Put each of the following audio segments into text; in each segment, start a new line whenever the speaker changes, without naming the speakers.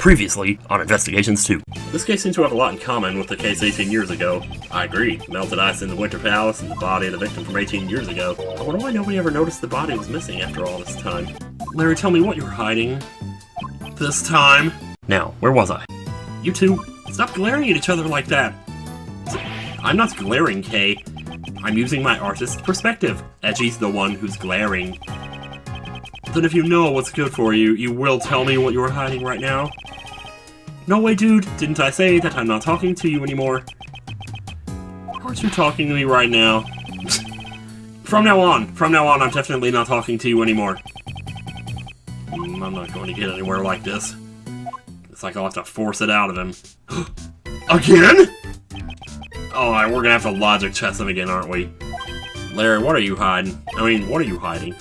Previously on Investigations 2.
This case seems to have a lot in common with the case 18 years ago. I agree. Melted ice in the Winter Palace and the body of the victim from 18 years ago. I wonder why nobody ever noticed the body was missing after all this time. Larry, tell me what you were hiding this time.
Now, where was I?
You two, stop glaring at each other like that. I'm not glaring, Kay. I'm using my artist's perspective. Edgy's the one who's glaring. Then if you know what's good for you, you will tell me what you were hiding right now? No way, dude. Didn't I say that I'm not talking to you anymore? Aren't you talking to me right now? From now on, I'm definitely not talking to you anymore. I'm not going to get anywhere like this. It's like I'll have to force it out of him. Again? Alright, we're gonna have to logic chess him again, aren't we? Larry, what are you hiding? I mean, what are you hiding?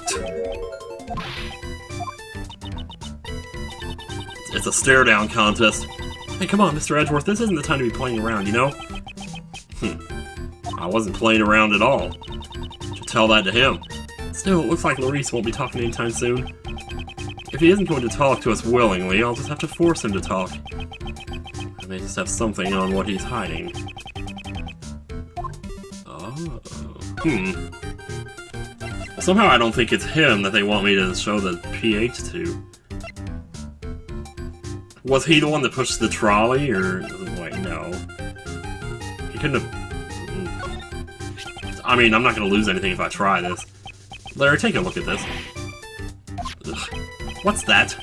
It's a stare-down contest. Hey, come on, Mr. Edgeworth, this isn't the time to be playing around, you know? I wasn't playing around at all. Should tell that to him. Still, it looks like Larice won't be talking anytime soon. If he isn't going to talk to us willingly, I'll just have to force him to talk. I may just have something on what he's hiding. Oh. Somehow I don't think it's him that they want me to show the pH to. Was he the one that pushed the trolley, or... wait, no. He couldn't have... I mean, I'm not gonna lose anything if I try this. Larry, take a look at this. Ugh. What's that?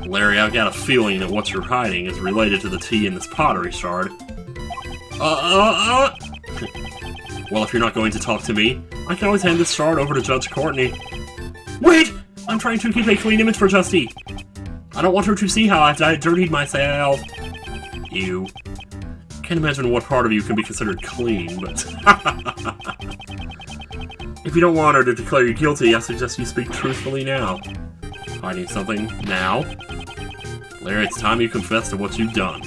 Larry, I've got a feeling that what you're hiding is related to the tea in this pottery shard. Well, if you're not going to talk to me, I can always hand this shard over to Judge Courtney. Wait! I'm trying to keep a clean image for Justy. I don't want her to see how I've dirtied myself. Ew. Can't imagine what part of you can be considered clean, but... If you don't want her to declare you guilty, I suggest you speak truthfully now. Hiding something now? Larry, it's time you confess to what you've done.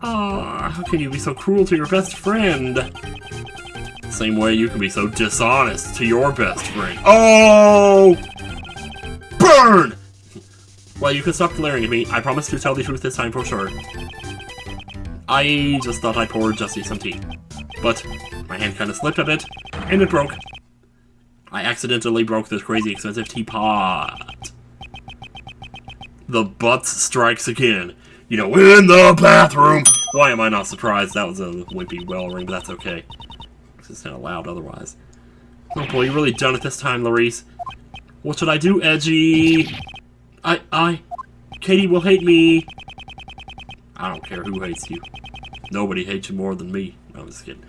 Ah, how can you be so cruel to your best friend? The same way you can be so dishonest to your best friend. Oh! Burn! Well, you can stop glaring at me. I promise to tell the truth this time for sure. I just thought I poured Justy some tea. But my hand kind of slipped a bit, and it broke. I accidentally broke this crazy expensive teapot. The butts strikes again. You know, in the bathroom! Why am I not surprised? That was a wimpy bell ring, but that's okay. It's kind of loud otherwise. Oh boy, you really done it this time, Larice. What should I do, Edgy? Katie will hate me. I don't care who hates you. Nobody hates you more than me. No, I'm just kidding.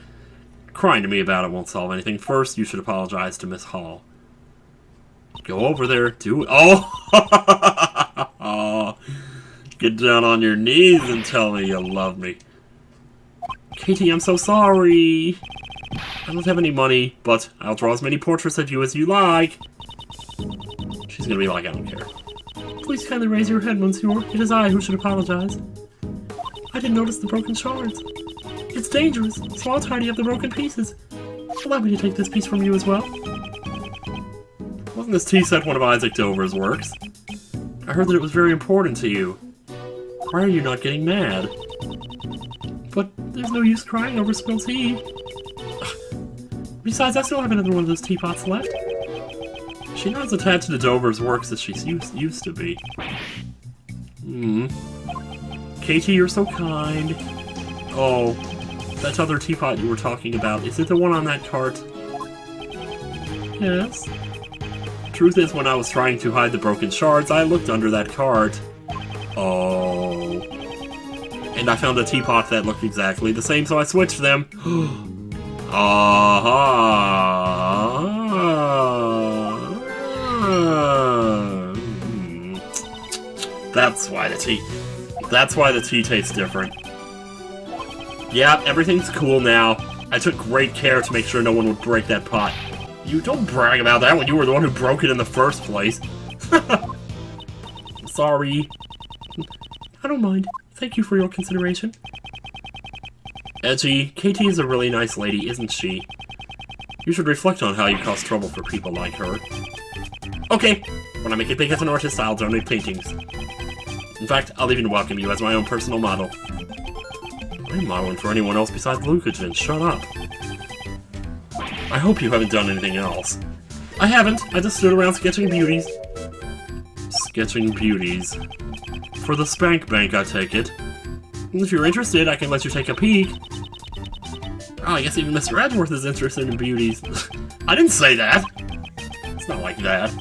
Crying to me about it won't solve anything. First, you should apologize to Miss Hall. Go over there, do it. Oh! Get down on your knees and tell me you love me. Katie, I'm so sorry. I don't have any money, but I'll draw as many portraits of you as you like. She's gonna be like, I don't care. Please kindly raise your head, Monsieur. It is I who should apologize. I didn't notice the broken shards. It's dangerous, so I'll tidy up the broken pieces. Allow me to take this piece from you as well. Wasn't this tea set one of Isaac Dover's works? I heard that it was very important to you. Why are you not getting mad? But there's no use crying over spilled tea. Besides, I still have another one of those teapots left. She's not as attached to Dover's works as she used to be. Katie, you're so kind. Oh, that other teapot you were talking about, is it the one on that cart? Yes. Truth is, when I was trying to hide the broken shards, I looked under that cart. Oh. And I found a teapot that looked exactly the same, so I switched them. That's why the tea tastes different. Yeah, everything's cool now. I took great care to make sure no one would break that pot. You don't brag about that when you were the one who broke it in the first place. Sorry. I don't mind. Thank you for your consideration. Edgy, Katie is a really nice lady, isn't she? You should reflect on how you cause trouble for people like her. Okay, when I make it big as an artist, I'll donate paintings. In fact, I'll even welcome you as my own personal model. I'm modeling for anyone else besides Lucagen. Shut up. I hope you haven't done anything else. I haven't. I just stood around sketching beauties. Sketching beauties. For the Spank Bank, I take it. If you're interested, I can let you take a peek. Oh, I guess even Mr. Edgeworth is interested in beauties. I didn't say that! It's not like that.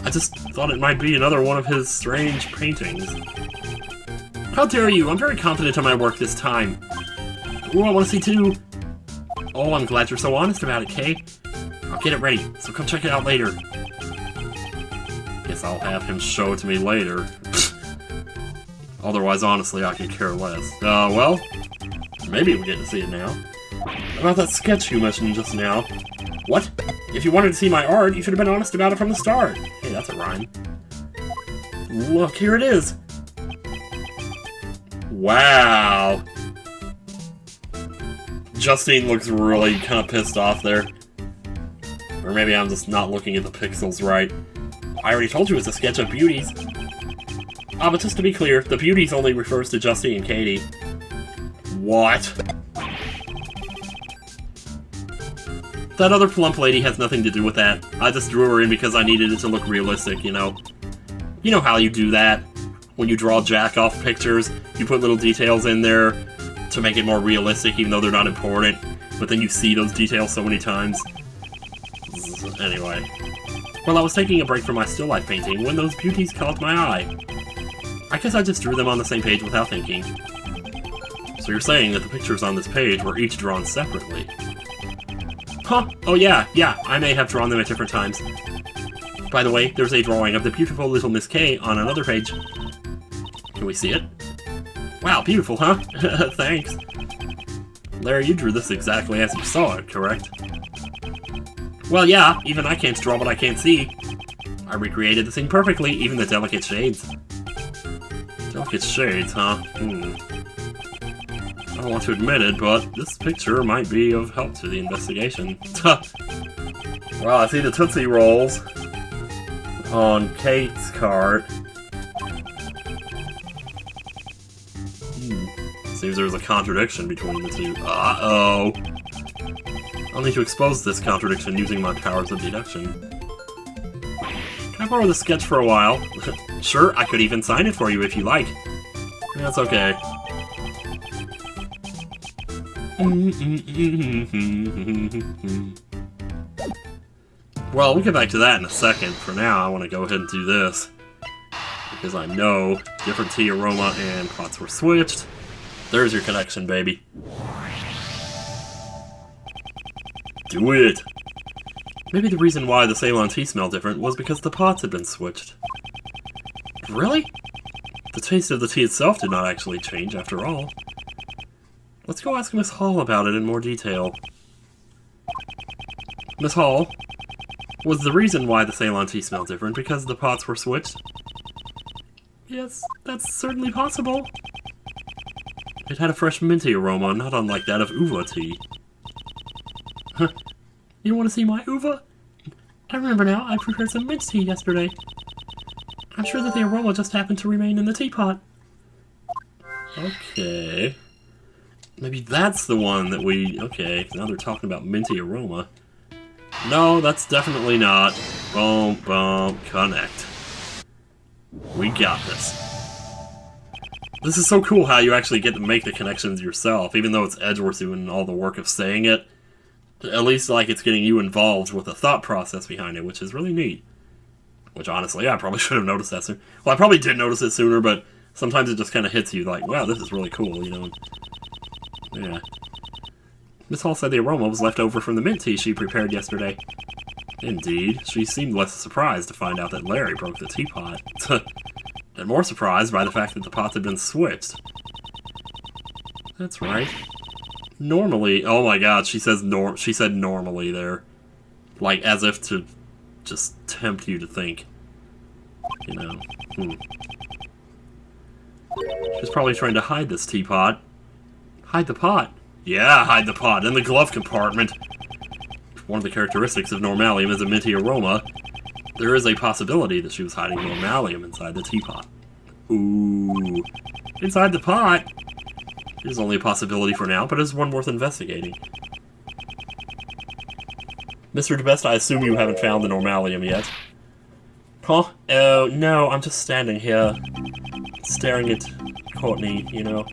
I just thought it might be another one of his strange paintings. How dare you! I'm very confident in my work this time. Ooh, I want to see too. Oh, I'm glad you're so honest about it, Kay. I'll get it ready, so come check it out later. Guess I'll have him show it to me later. Otherwise, honestly, I could care less. Well, maybe we get to see it now. About that sketch you mentioned just now. What? If you wanted to see my art, you should have been honest about it from the start. Hey, that's a rhyme. Look, here it is. Wow. Justine looks really kind of pissed off there. Or maybe I'm just not looking at the pixels right. I already told you it's a sketch of beauties. Ah, but just to be clear, the beauties only refers to Justine and Katie. What? That other plump lady has nothing to do with that. I just drew her in because I needed it to look realistic, you know? You know how you do that? When you draw jack-off pictures, you put little details in there to make it more realistic, even though they're not important. But then you see those details so many times. Anyway. Well, I was taking a break from my still life painting when those beauties caught my eye. I guess I just drew them on the same page without thinking. So you're saying that the pictures on this page were each drawn separately? Huh? Oh yeah, I may have drawn them at different times. By the way, there's a drawing of the beautiful little Miss K on another page. Can we see it? Wow, beautiful, huh? Thanks. Larry, you drew this exactly as you saw it, correct? Well, yeah, even I can't draw what I can't see. I recreated the scene perfectly, even the delicate shades. Delicate shades, huh? I don't want to admit it, but this picture might be of help to the investigation. Well, I see the Tootsie Rolls on Kate's cart. Seems there's a contradiction between the two. Uh-oh. I'll need to expose this contradiction using my powers of deduction. Can I borrow the sketch for a while? Sure, I could even sign it for you if you like. That's okay. Well, we'll get back to that in a second. For now, I want to go ahead and do this. Because I know different tea aroma and pots were switched. There's your connection, baby. Do it! Maybe the reason why the Ceylon tea smelled different was because the pots had been switched. Really? The taste of the tea itself did not actually change, after all. Let's go ask Miss Hall about it in more detail. Miss Hall, was the reason why the Ceylon tea smelled different because the pots were switched? Yes, that's certainly possible. It had a fresh minty aroma, not unlike that of uva tea. Huh. You want to see my uva? I remember now, I prepared some mint tea yesterday. I'm sure that the aroma just happened to remain in the teapot. Okay. Maybe that's the one that we... Okay, now they're talking about minty aroma. No, that's definitely not. Boom, boom, connect. We got this. This is so cool how you actually get to make the connections yourself, even though it's Edgeworth doing all the work of saying it. At least, like, it's getting you involved with the thought process behind it, which is really neat. Which, honestly, I probably should have noticed that sooner. Well, I probably did notice it sooner, but sometimes it just kind of hits you like, wow, this is really cool, you know? Yeah. Miss Hall said the aroma was left over from the mint tea she prepared yesterday. Indeed, she seemed less surprised to find out that Larry broke the teapot. And more surprised by the fact that the pots had been switched. That's right. Normally, oh my god, she said normally there. Like, as if to just tempt you to think. You know, She's probably trying to hide this teapot. Hide the pot? Yeah, hide the pot in the glove compartment. One of the characteristics of normalium is a minty aroma. There is a possibility that she was hiding normalium inside the teapot. Ooh. Inside the pot! There's only a possibility for now, but it's one worth investigating. Mr. DeBest, I assume you haven't found the Normalium yet. Huh? Oh, no, I'm just standing here, staring at Courtney, you know.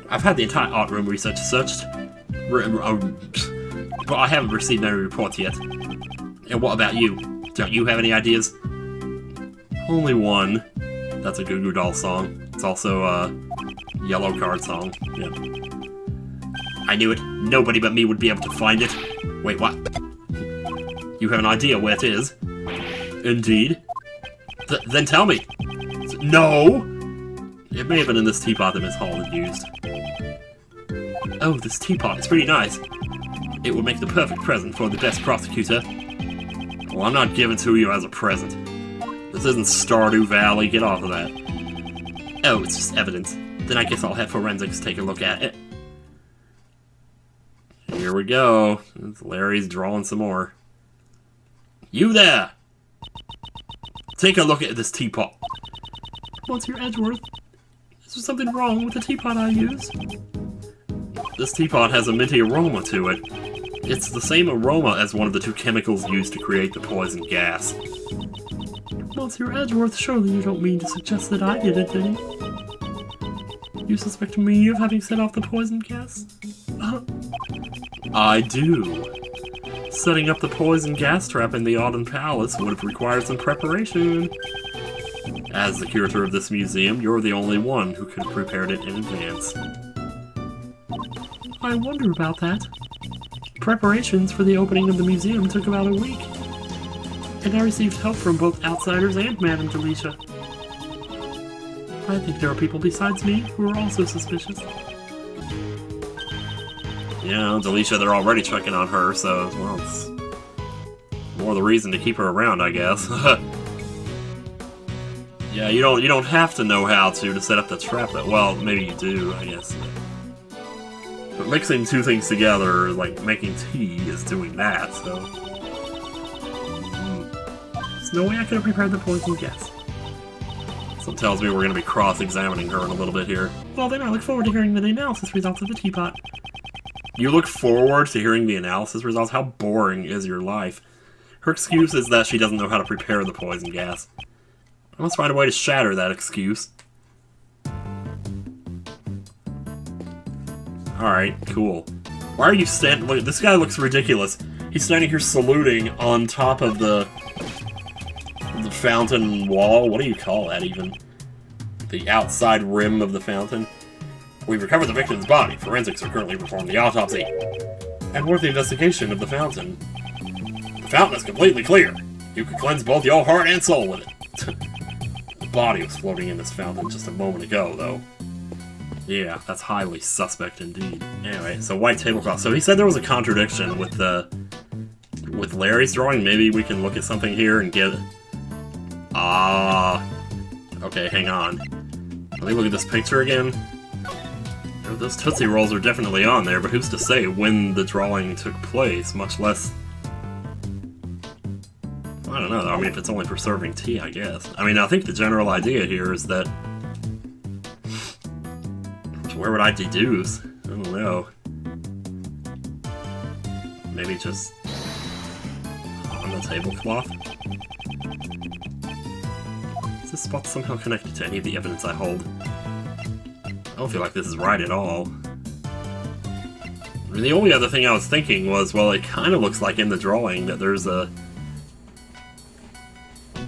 I've had the entire art room researched, but I haven't received any reports yet. And what about you? Don't you have any ideas? Only one. That's a Goo Goo Doll song. It's also a Yellow Card song. Yeah. I knew it. Nobody but me would be able to find it. Wait, what? You have an idea where it is? Indeed. Then tell me. No! It may have been in this teapot that Miss Hall had used. Oh, this teapot is pretty nice. It would make the perfect present for the best prosecutor. Well, I'm not giving to you as a present. This isn't Stardew Valley, get off of that. Oh, it's just evidence. Then I guess I'll have forensics take a look at it. Here we go. Larry's drawing some more. You there! Take a look at this teapot. What's your Edgeworth? Is there something wrong with the teapot I used? This teapot has a minty aroma to it. It's the same aroma as one of the two chemicals used to create the poison gas. Monsieur Edgeworth, surely you don't mean to suggest that I did it, did you? You suspect me of having set off the poison gas? I do. Setting up the poison gas trap in the Auden Palace would have required some preparation. As the curator of this museum, you're the only one who could have prepared it in advance. I wonder about that. Preparations for the opening of the museum took about a week, and I received help from both outsiders and Madame Delicia. I think there are people besides me who are also suspicious. Yeah, Delicia, they're already checking on her, so, well, it's more the reason to keep her around, I guess. Yeah, you don't have to know how to set up the trap, though. Well, maybe you do, I guess. But mixing two things together, like making tea, is doing that, so... There's no way I could have prepared the poison gas. Something tells me we're going to be cross-examining her in a little bit here. Well then, I look forward to hearing the analysis results of the teapot. You look forward to hearing the analysis results? How boring is your life? Her excuse is that she doesn't know how to prepare the poison gas. I must find a way to shatter that excuse. Alright, cool. Why are you standing? Look, this guy looks ridiculous. He's standing here saluting on top of the fountain wall. What do you call that, even? The outside rim of the fountain. We've recovered the victim's body. Forensics are currently performing the autopsy. And worth the investigation of the fountain. The fountain is completely clear. You could cleanse both your heart and soul with it. The body was floating in this fountain just a moment ago, though. Yeah, that's highly suspect indeed. Anyway, so white tablecloth. So he said there was a contradiction with Larry's drawing. Maybe we can look at something here and get... Okay, hang on. Let me look at this picture again. Those Tootsie Rolls are definitely on there, but who's to say when the drawing took place, much less... I don't know, though. I mean, if it's only for serving tea, I guess. I mean, I think the general idea here is that... Where would I deduce? I don't know. Maybe just... on the tablecloth? Is this spot somehow connected to any of the evidence I hold? I don't feel like this is right at all. I mean, the only other thing I was thinking was, well, it kind of looks like in the drawing that there's a...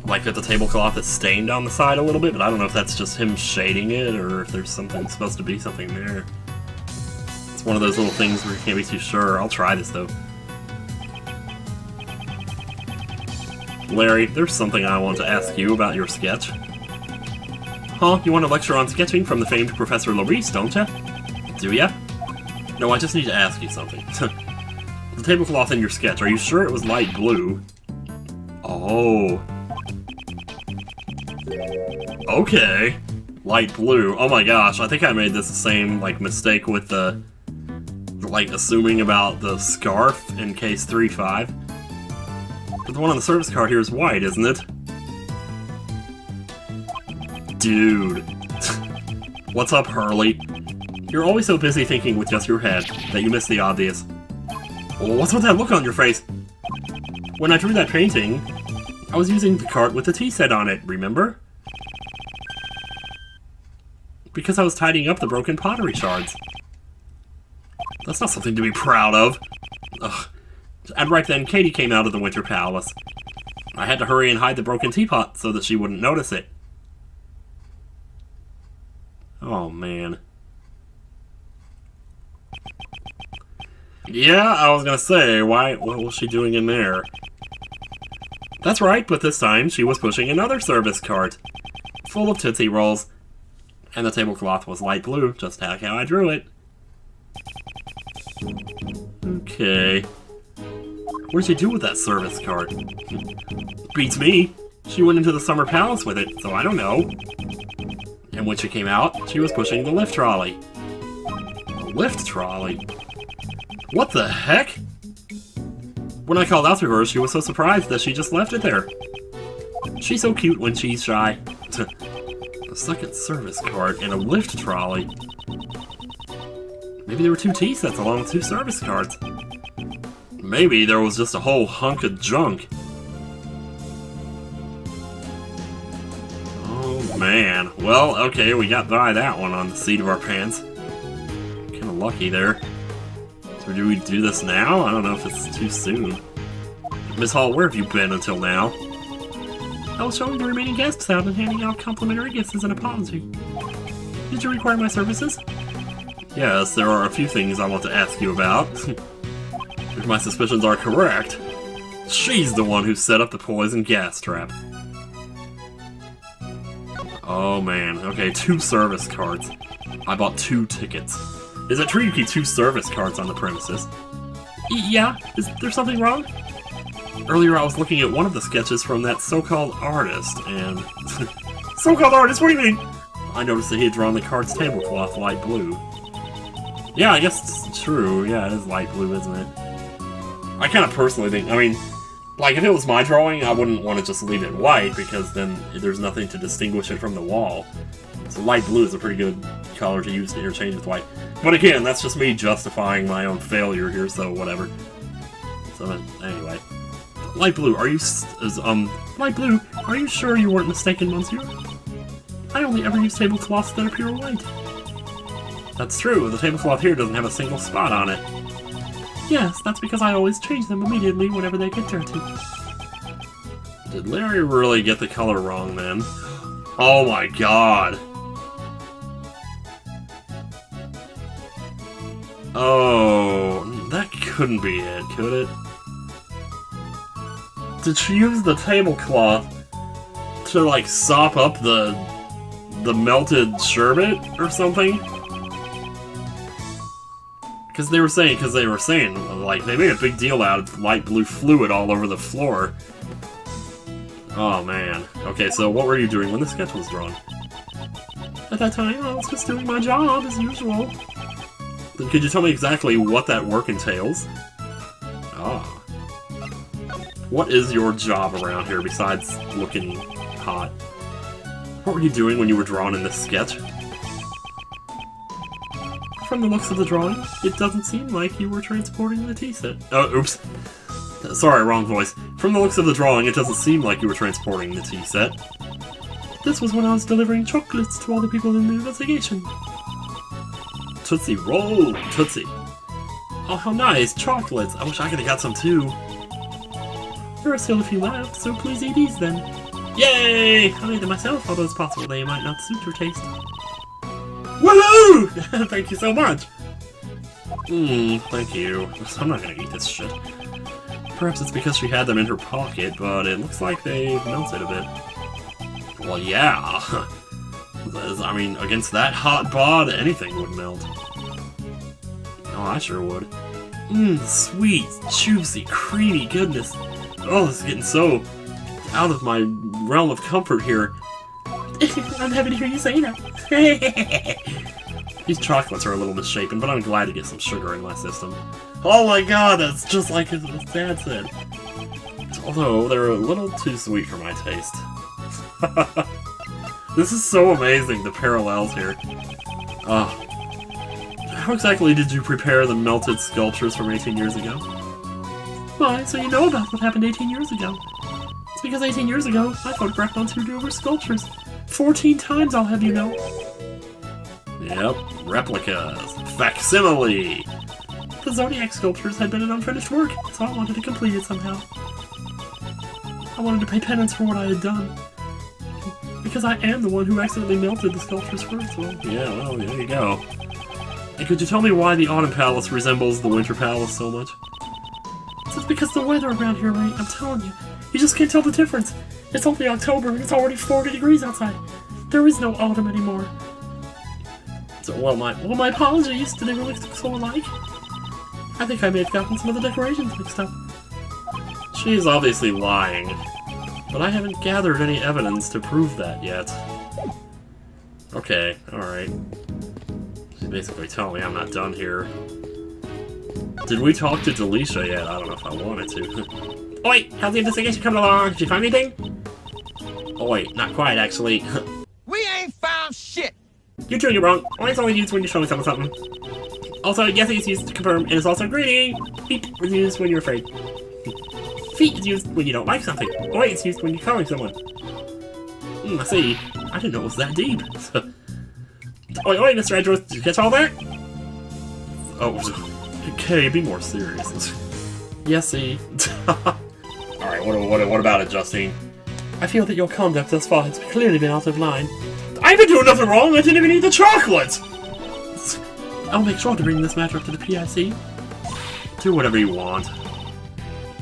like that the tablecloth is stained on the side a little bit, but I don't know if that's just him shading it, or if there's something supposed to be something there. It's one of those little things where you can't be too sure. I'll try this, though. Larry, there's something I want to ask you about your sketch. Huh? You want to lecture on sketching from the famed Professor Larice, don't ya? Do ya? No, I just need to ask you something. The tablecloth in your sketch, are you sure it was light blue? Oh. Okay. Light blue. Oh my gosh, I think I made this the same, like, mistake with the... like, assuming about the scarf in case 3-5. But the one on the service card here is white, isn't it? Dude. What's up, Hurley? You're always so busy thinking with just your head that you miss the obvious. Well, what's with that look on your face? When I drew that painting, I was using the cart with the tea set on it, remember? Because I was tidying up the broken pottery shards. That's not something to be proud of. Ugh. And right then, Katie came out of the Winter Palace. I had to hurry and hide the broken teapot so that she wouldn't notice it. Oh, man. Yeah, I was gonna say, what was she doing in there? That's right, but this time she was pushing another service cart, full of Tootsie Rolls. And the tablecloth was light blue, just like how I drew it. Okay. What did she do with that service cart? Beats me. She went into the Summer Palace with it, so I don't know. And when she came out, she was pushing the lift trolley. The lift trolley? What the heck? When I called out to her, she was so surprised that she just left it there. She's so cute when she's shy. A second service cart and a lift trolley. Maybe there were 2 tea sets along with 2 service carts. Maybe there was just a whole hunk of junk. Oh man. Well, okay, we got by that one on the seat of our pants. Kinda lucky there. So do we do this now? I don't know if it's too soon. Miss Hall, where have you been until now? I was showing the remaining guests out and handing out complimentary gifts as an apology. Did you require my services? Yes, there are a few things I want to ask you about. If my suspicions are correct, she's the one who set up the poison gas trap. Oh man, okay, 2 service carts. I bought 2 tickets. Is it true you keep 2 service carts on the premises? Yeah, is there something wrong? Earlier I was looking at one of the sketches from that so-called artist, and... So-called artist? What do you mean? I noticed that he had drawn the cart's tablecloth light blue. Yeah, I guess it's true. Yeah, it is light blue, isn't it? I kind of personally think, I mean, like, if it was my drawing, I wouldn't want to just leave it white, because then there's nothing to distinguish it from the wall. So light blue is a pretty good color to use to interchange with white. But again, that's just me justifying my own failure here, so whatever. So, anyway. Light blue, are you, light blue, are you sure you weren't mistaken, Monsieur? I only ever use tablecloths that are pure white. That's true, the tablecloth here doesn't have a single spot on it. Yes, that's because I always change them immediately whenever they get dirty. Did Larry really get the color wrong, then? Oh my god! Oh, that couldn't be it, could it? Did she use the tablecloth to, like, sop up the melted sherbet or something? Because they were saying, like, they made a big deal out of light blue fluid all over the floor. Oh, man. Okay, so what were you doing when the sketch was drawn? At that time, I was just doing my job, as usual. Then could you tell me exactly what that work entails? Ah. What is your job around here besides looking hot? What were you doing when you were drawn in this sketch? From the looks of the drawing, it doesn't seem like you were transporting the tea set. Oh, oops. Sorry, wrong voice. From the looks of the drawing, it doesn't seem like you were transporting the tea set. This was when I was delivering chocolates to all the people in the investigation. Tootsie Roll! Tootsie. Oh, how nice! Chocolates! I wish I could have got some too. There are still a few left, so please eat these then. Yay! I made them myself, although it's possible they might not suit your taste. Woohoo! Thank you so much! Thank you. I'm not gonna eat this shit. Perhaps it's because she had them in her pocket, but it looks like they've melted a bit. Well, yeah. I mean, against that hot bod, anything would melt. Oh, I sure would. Sweet, juicy, creamy goodness. Oh, this is getting so out of my realm of comfort here. I'm happy to hear you say that. These chocolates are a little misshapen, but I'm glad to get some sugar in my system. Oh my god, that's just like his dad said. Although, they're a little too sweet for my taste. This is so amazing, the parallels here. How exactly did you prepare the melted sculptures from 18 years ago? Why, so you know about what happened 18 years ago. It's because 18 years ago, I photographed onto your sculptures. 14 times, I'll have you know. Yep, replicas. Facsimile! The Zodiac sculptures had been an unfinished work, so I wanted to complete it somehow. I wanted to pay penance for what I had done. Because I am the one who accidentally melted the sculptures first. Well, yeah, well, there you go. And could you tell me why the Autumn Palace resembles the Winter Palace so much? It's because the weather around here, mate, I'm telling you. You just can't tell the difference. It's only October and it's already 40 degrees outside. There is no autumn anymore. So, well, my apologies. Did they really look so alike? I think I may have gotten some of the decorations mixed up. She's obviously lying, but I haven't gathered any evidence to prove that yet. Okay, alright. She's basically telling me I'm not done here. Did we talk to Delisha yet? I don't know if I wanted to. Oh wait, how's the investigation coming along? Did you find anything? Oh wait, not quite actually.
We ain't found shit!
You're true, you're wrong. It's only used when you're showing something. Also, yes, it's used to confirm, and it's also greeting. Feet is used when you're afraid. Feet is used when you don't like something. Oh wait, it's used when you're calling someone. I see. I didn't know it was that deep. Oh wait, Mr. Edgeworth, did you catch all that? Oh, okay, be more serious. Yes, see. Alright, what about it, Justine? I feel that your conduct thus far has clearly been out of line. I haven't doing nothing wrong, I didn't even eat the chocolate! I'll make sure to bring this matter up to the PIC. Do whatever you want.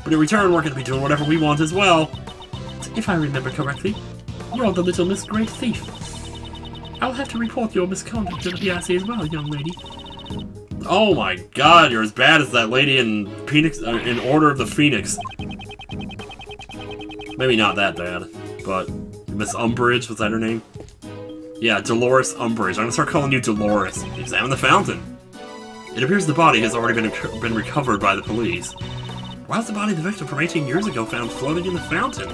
But in return, we're going to be doing whatever we want as well. If I remember correctly, you're the little Miss Great Thief. I'll have to report your misconduct to the PIC as well, young lady. Oh my god, you're as bad as that lady in in Order of the Phoenix. Maybe not that bad, but Miss Umbridge, was that her name? Yeah, Dolores Umbridge. I'm gonna start calling you Dolores. Examine the fountain. It appears the body has already been recovered by the police. Why was the body of the victim from 18 years ago found floating in the fountain?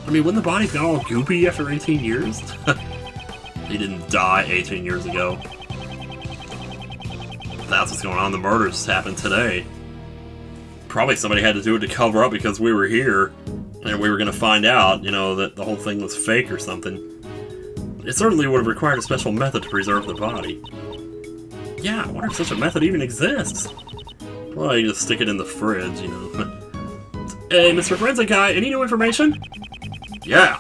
I mean, wouldn't the body get all goopy after 18 years? He didn't die 18 years ago. That's what's going on. The murders just happened today. Probably somebody had to do it to cover up because we were here, and we were going to find out, you know, that the whole thing was fake or something. It certainly would have required a special method to preserve the body. Yeah, I wonder if such a method even exists. Well, you just stick it in the fridge, you know. Hey, Mr. Forensic Guy, any new information? Yeah.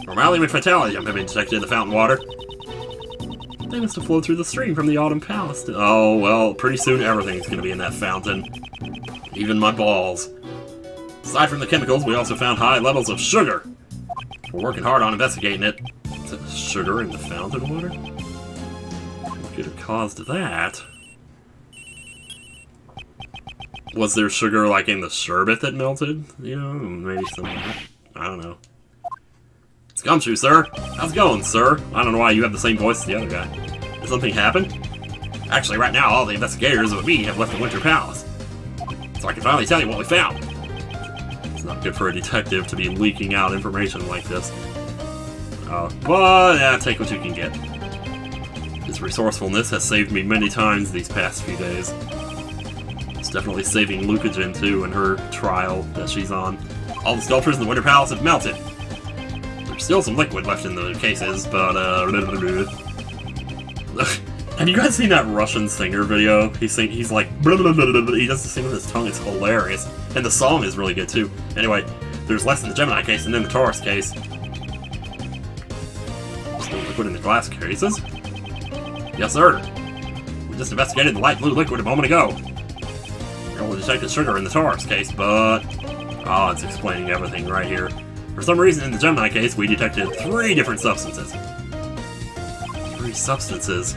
Normality and fatality have been detected in the fountain water. They must have flowed through the stream from the Autumn Palace. Oh, well, pretty soon everything's going to be in that fountain. Even my balls. Aside from the chemicals, we also found high levels of sugar. We're working hard on investigating it. Is it sugar in the fountain water? What could have caused that? Was there sugar, like, in the sherbet that melted? You know, maybe some of that. I don't know. It's Gumshoe, sir. How's it going, sir? I don't know why you have the same voice as the other guy. Did something happen? Actually, right now, all the investigators with me have left the Winter Palace. So I can finally tell you what we found. It's not good for a detective to be leaking out information like this. But, yeah, take what you can get. His resourcefulness has saved me many times these past few days. It's definitely saving Lucagen, too, in her trial that she's on. All the sculptures in the Winter Palace have melted. There's still some liquid left in the cases, but, have you guys seen that Russian singer video? He's like, he does the sing with his tongue, it's hilarious. And the song is really good, too. Anyway, there's less in the Gemini case than in the Taurus case. Still liquid in the glass cases? Yes, sir. We just investigated the light blue liquid a moment ago. We only detected sugar in the Taurus case, but... oh, it's explaining everything right here. For some reason, in the Gemini case, we detected 3 different substances. 3 substances.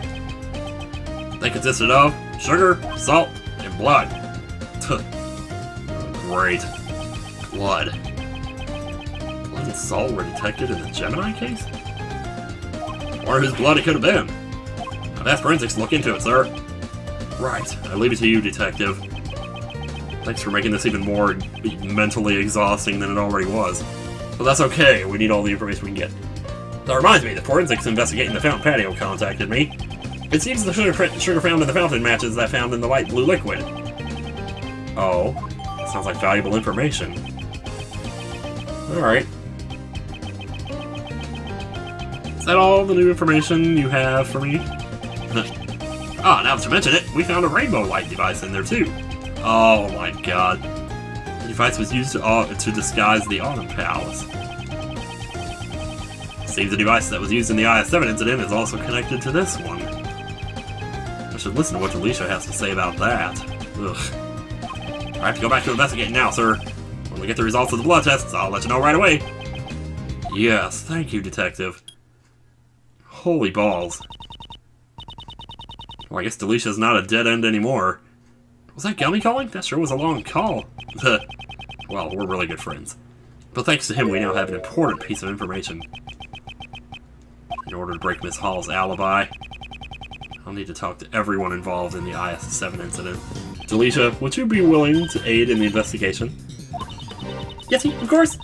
They consisted of sugar, salt, and blood. Great. Blood. Blood and salt were detected in the Gemini case? Or whose blood it could have been. I've asked forensics to look into it, sir. Right. I leave it to you, detective. Thanks for making this even more mentally exhausting than it already was. But that's okay, we need all the information we can get. That reminds me, the forensics investigating the fountain patio contacted me. It seems the sugar found in the fountain matches that found in the light blue liquid. Oh, sounds like valuable information. Alright. Is that all the new information you have for me? Ah, now that you mention it, we found a rainbow light device in there too. Oh my god. The device was used to disguise the Autumn Palace. Seems the device that was used in the IS-7 incident is also connected to this one. I should listen to what Alicia has to say about that. Ugh. I have to go back to investigating now, sir. When we get the results of the blood tests, I'll let you know right away. Yes, thank you, Detective. Holy balls. Well, I guess Delicia's not a dead end anymore. Was that Gummy calling? That sure was a long call. Well, we're really good friends. But thanks to him, we now have an important piece of information. In order to break Miss Hall's alibi, I'll need to talk to everyone involved in the IS-7 incident. Delicia, would you be willing to aid in the investigation?
Yes, of course.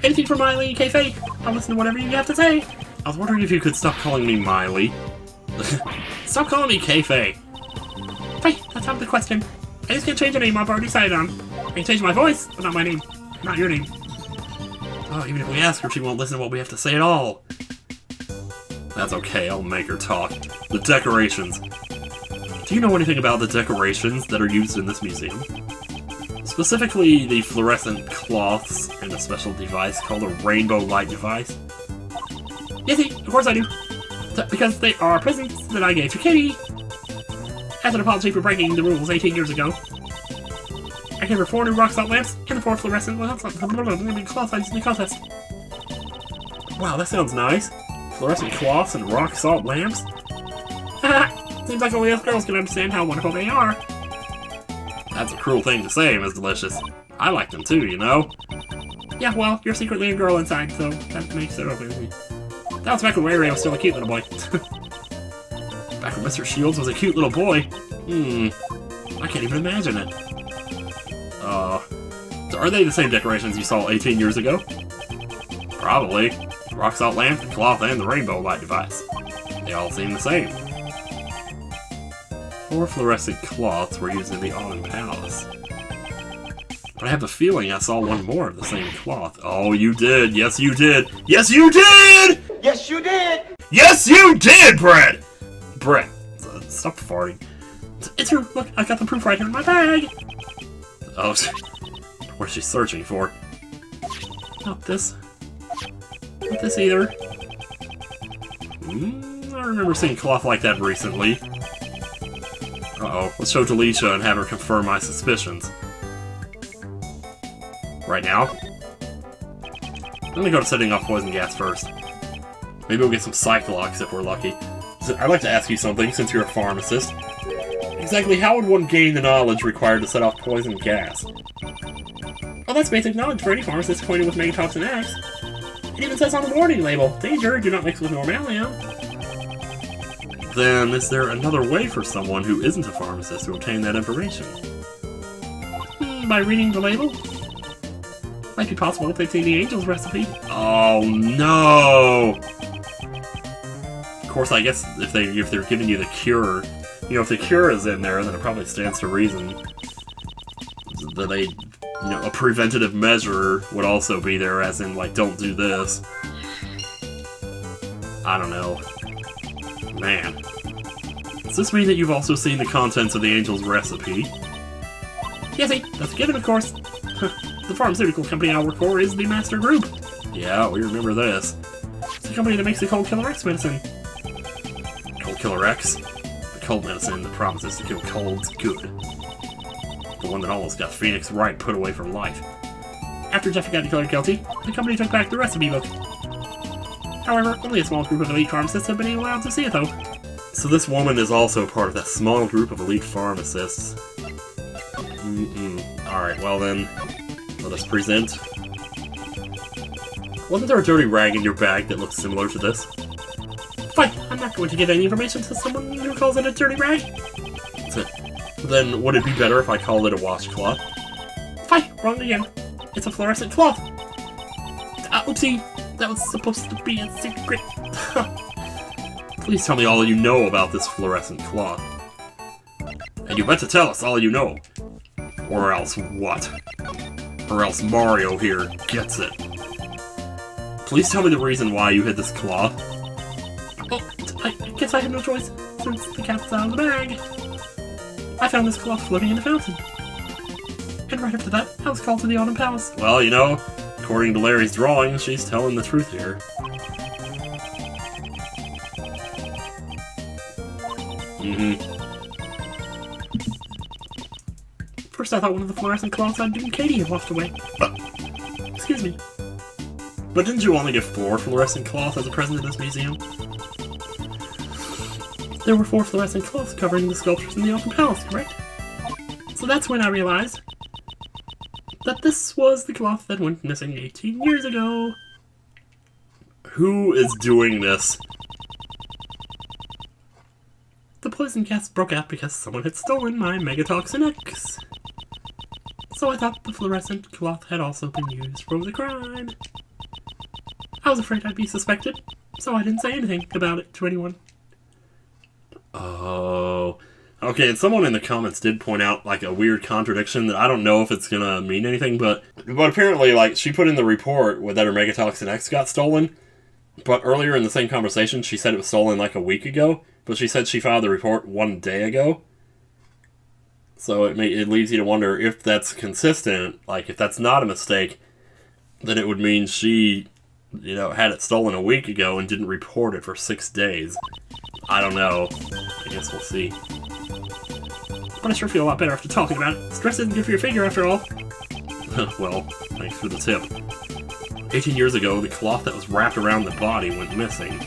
Anything for Miley and Kayfabe. I'll listen to whatever you have to say.
I was wondering if you could stop calling me Miley. Stop calling me Kayfabe.
Hey, that's not the question. I just can't change a name I've already decided on. I can change my voice, but not my name. Not your name.
Oh, even if we ask her, she won't listen to what we have to say at all. That's okay, I'll make her talk. The decorations. Do you know anything about the decorations that are used in this museum? Specifically, the fluorescent cloths and a special device called a rainbow light device?
Yes, of course I do. Because they are presents that I gave to Kitty as an apology for breaking the rules 18 years ago. I gave her 4 new rock salt lamps and the 4 fluorescent cloths I used in the contest.
Wow, that sounds nice. Fluorescent cloths and rock salt lamps?
Seems like only us girls can understand how wonderful they are.
That's a cruel thing to say, Miss Delicious. I like them too, you know?
Yeah, well, you're secretly a girl inside, so that makes it okay with me. That was back when Ray Ray was still a cute little boy.
Back when Mr. Shields was a cute little boy? I can't even imagine it. So are they the same decorations you saw 18 years ago? Probably. Rock salt lamp, the cloth, and the rainbow light device. They all seem the same. 4 fluorescent cloths were used in the Autumn Palace. But I have a feeling I saw one more of the same cloth. Oh, you did! Yes, you did! Yes, you did!
Yes, you did!
Yes, you did, Brett! Brett, stop farting.
It's true. Look, I got the proof right here in my bag.
Oh, what's she searching for?
Not this. Not this either.
I remember seeing cloth like that recently. Uh-oh, let's show Delicia and have her confirm my suspicions. Right now? Let me go to setting off poison gas first. Maybe we'll get some Cyclox if we're lucky. So, I'd like to ask you something, since you're a pharmacist. Exactly how would one gain the knowledge required to set off poison gas?
Well, that's basic knowledge for any pharmacist acquainted with Megatoxin X. It even says on the warning label, danger, do not mix with normalium.
Then, is there another way for someone who isn't a pharmacist to obtain that information?
By reading the label? Might be possible if they've seen the Angel's recipe.
Oh no! Of course, I guess if they're giving you the cure, you know, if the cure is in there, then it probably stands to reason that they, you know, a preventative measure would also be there, as in, like, don't do this. I don't know. Man. Does this mean that you've also seen the contents of the Angel's recipe?
Yes, that's a given, of course. The pharmaceutical company I work for is the Master Group.
Yeah, we remember this.
It's the company that makes the Cold Killer X medicine.
Cold Killer X? The cold medicine that promises to kill colds good. The one that almost got Phoenix Wright put away from life.
After Jeff got declared guilty, the company took back the recipe book. However, only a small group of elite pharmacists have been allowed to see it, though.
So this woman is also part of that small group of elite pharmacists. Alright, well then, let us present. Wasn't there a dirty rag in your bag that looks similar to this?
Fine, I'm not going to give any information to someone who calls it a dirty rag.
Then would it be better if I called it a washcloth?
Fine, wrong again. It's a fluorescent cloth. Oopsie.
That was supposed to be a secret. Please tell me all you know about this fluorescent cloth. And you better tell us all you know. Or else what? Or else Mario here gets it. Please tell me the reason why you hid this cloth.
Oh, I guess I have no choice, since the cat's out of the bag. I found this cloth floating in the fountain. And right after that, I was called to the Autumn Palace.
Well, you know, according to Larry's drawing, she's telling the truth here.
First I thought one of the fluorescent cloths I'd given Katie had washed away. Excuse me.
But didn't you only get 4 fluorescent cloths as a present to this museum?
There were 4 fluorescent cloths covering the sculptures in the Autumn Palace, correct? So that's when I realized that this was the cloth that went missing 18 years ago.
Who is doing this?
The poison gas broke out because someone had stolen my Megatoxin X. So I thought the fluorescent cloth had also been used for the crime. I was afraid I'd be suspected, so I didn't say anything about it to anyone.
Oh. Okay, and someone in the comments did point out, like, a weird contradiction that I don't know if it's gonna mean anything, but apparently, like, she put in the report that her Megatoxin X got stolen, but earlier in the same conversation, she said it was stolen, like, a week ago, but she said she filed the report 1 day ago. So it leaves you to wonder if that's consistent, like, if that's not a mistake, then it would mean she, you know, had it stolen a week ago and didn't report it for 6 days. I don't know. I guess we'll see.
But I sure feel a lot better after talking about it. Stress isn't good for your figure, after all.
Well, thanks for the tip. 18 years ago, the cloth that was wrapped around the body went missing.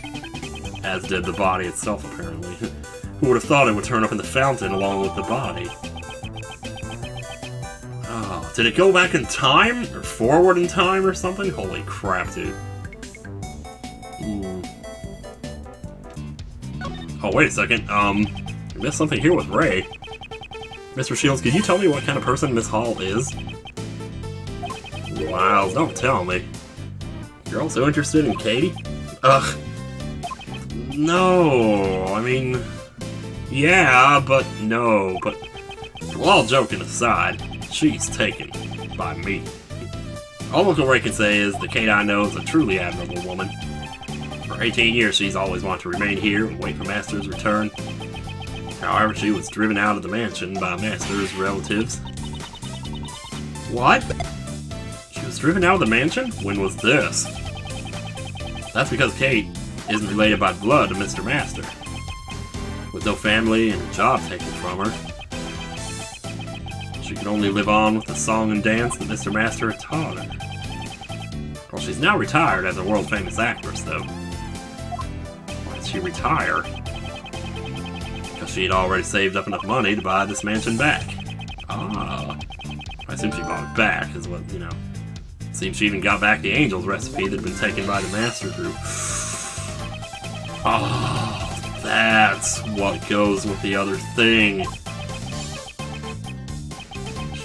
As did the body itself, apparently. Who would have thought it would turn up in the fountain along with the body? Oh, did it go back in time? Or forward in time or something? Holy crap, dude. Oh, wait a second. I missed something here with Ray. Mr. Shields, could you tell me what kind of person Miss Hall is? Wow, don't tell me. You're also interested in Katie? Ugh. No, I mean... Yeah, but no, but... Well, all joking aside, she's taken by me. All Uncle Ray can say is the Kate I know is a truly admirable woman. For 18 years, she's always wanted to remain here and wait for Master's return. However, she was driven out of the mansion by Master's relatives. What? She was driven out of the mansion? When was this? That's because Kate isn't related by blood to Mr. Master. With no family and a job taken from her, she could only live on with the song and dance that Mr. Master had taught her. Well, she's now retired as a world-famous actress, though. Why did she retire? Because she had already saved up enough money to buy this mansion back. Ah. I assume she bought it back, is what, you know. Seems she even got back the Angel's recipe that had been taken by the Master Group. Oh, that's what goes with the other thing.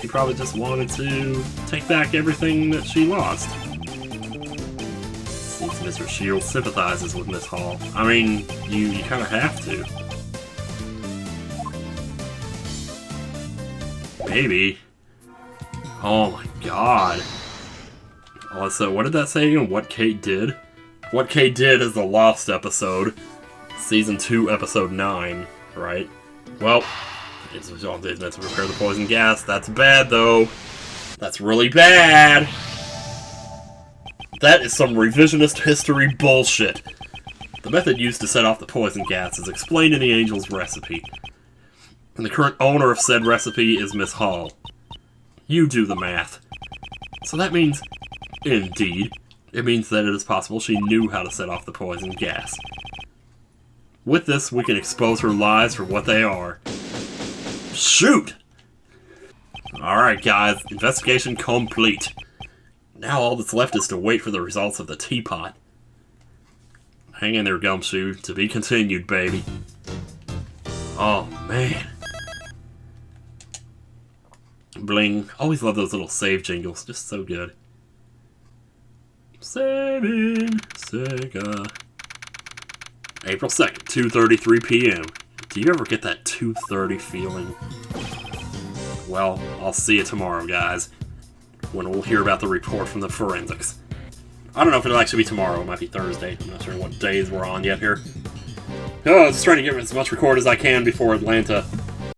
She probably just wanted to take back everything that she lost. Seems Mr. Shield sympathizes with Miss Hall. I mean, you kind of have to. Maybe. Oh my god. Oh, so what did that say again? What Kate did? What Kate did is the Lost episode. Season 2, episode 9, right? Well, it's meant to prepare the poison gas. That's bad, though. That's really bad. That is some revisionist history bullshit. The method used to set off the poison gas is explained in the Angel's recipe. And the current owner of said recipe is Miss Hall. You do the math. So that means, indeed, it means that it is possible she knew how to set off the poison gas. With this, we can expose her lies for what they are. Shoot! Alright guys, investigation complete. Now all that's left is to wait for the results of the teapot. Hang in there, Gumshoe. To be continued, baby. Oh, man. Bling. Always love those little save jingles. Just so good. Saving Sega. April 2nd, 2:33 p.m. Do you ever get that 2:30 feeling? Well, I'll see you tomorrow, guys, when we'll hear about the report from the forensics. I don't know if it'll actually be tomorrow. It might be Thursday. I'm not sure what days we're on yet here. Oh, I was just trying to get as much record as I can before Atlanta.